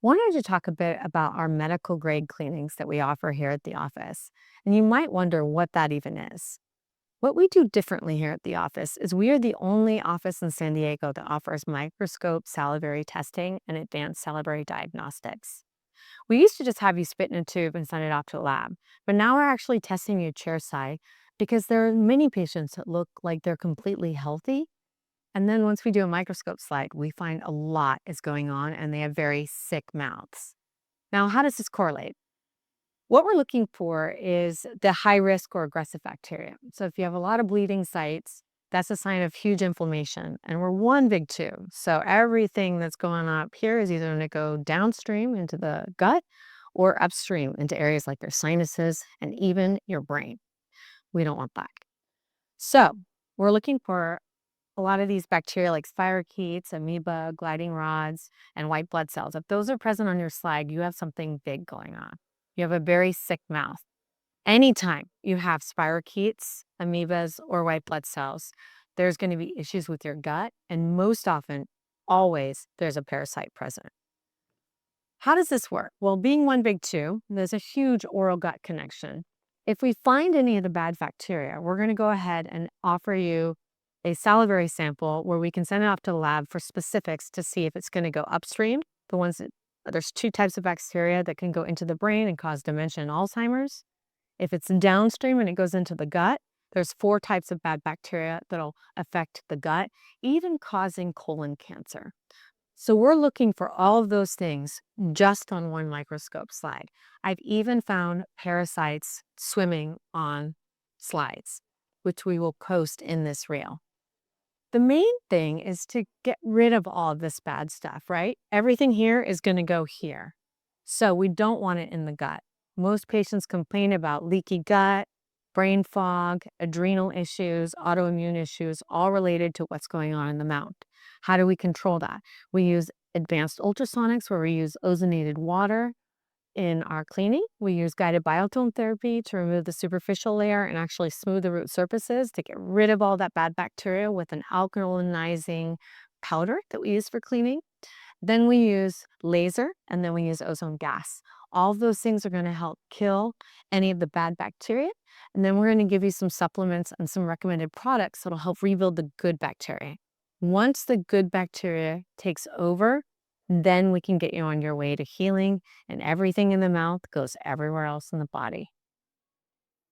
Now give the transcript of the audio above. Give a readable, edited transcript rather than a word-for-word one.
Wanted to talk a bit about our medical grade cleanings that we offer here at the office. And you might wonder what that even is. What we do differently here at the office is we are the only office in San Diego that offers microscope salivary testing and advanced salivary diagnostics. We used to just have you spit in a tube and send it off to a lab, but now we're actually testing you chairside because there are many patients that look like they're completely healthy, and then once we do a microscope slide, we find a lot is going on and they have very sick mouths. Now, how does this correlate? What we're looking for is the high risk or aggressive bacteria. So if you have a lot of bleeding sites, that's a sign of huge inflammation. And we're one big tube. So everything that's going on up here is either going to go downstream into the gut or upstream into areas like your sinuses and even your brain. We don't want that. So we're looking for a lot of these bacteria like spirochetes, amoeba, gliding rods, and white blood cells. If those are present on your slide, you have something big going on. You have a very sick mouth. Anytime you have spirochetes, amoebas, or white blood cells, there's going to be issues with your gut. And most often, always, there's a parasite present. How does this work? Well, being one big tube, there's a huge oral gut connection. If we find any of the bad bacteria, we're going to go ahead and offer you a salivary sample where we can send it off to the lab for specifics to see if it's going to go upstream. There's two types of bacteria that can go into the brain and cause dementia and Alzheimer's. If it's downstream and it goes into the gut, there's four types of bad bacteria that'll affect the gut, even causing colon cancer. So we're looking for all of those things just on one microscope slide. I've even found parasites swimming on slides, which we will post in this reel. The main thing is to get rid of all of this bad stuff, right? Everything here is going to go here. So we don't want it in the gut. Most patients complain about leaky gut, brain fog, adrenal issues, autoimmune issues, all related to what's going on in the mouth. How do we control that? We use advanced ultrasonics where we use ozonated water in our cleaning. We use guided biofilm therapy to remove the superficial layer and actually smooth the root surfaces to get rid of all that bad bacteria with an alkalinizing powder that we use for cleaning. Then we use laser and then we use ozone gas. All of those things are going to help kill any of the bad bacteria. And then we're going to give you some supplements and some recommended products that'll help rebuild the good bacteria. Once the good bacteria takes over, then we can get you on your way to healing and everything in the mouth goes everywhere else in the body.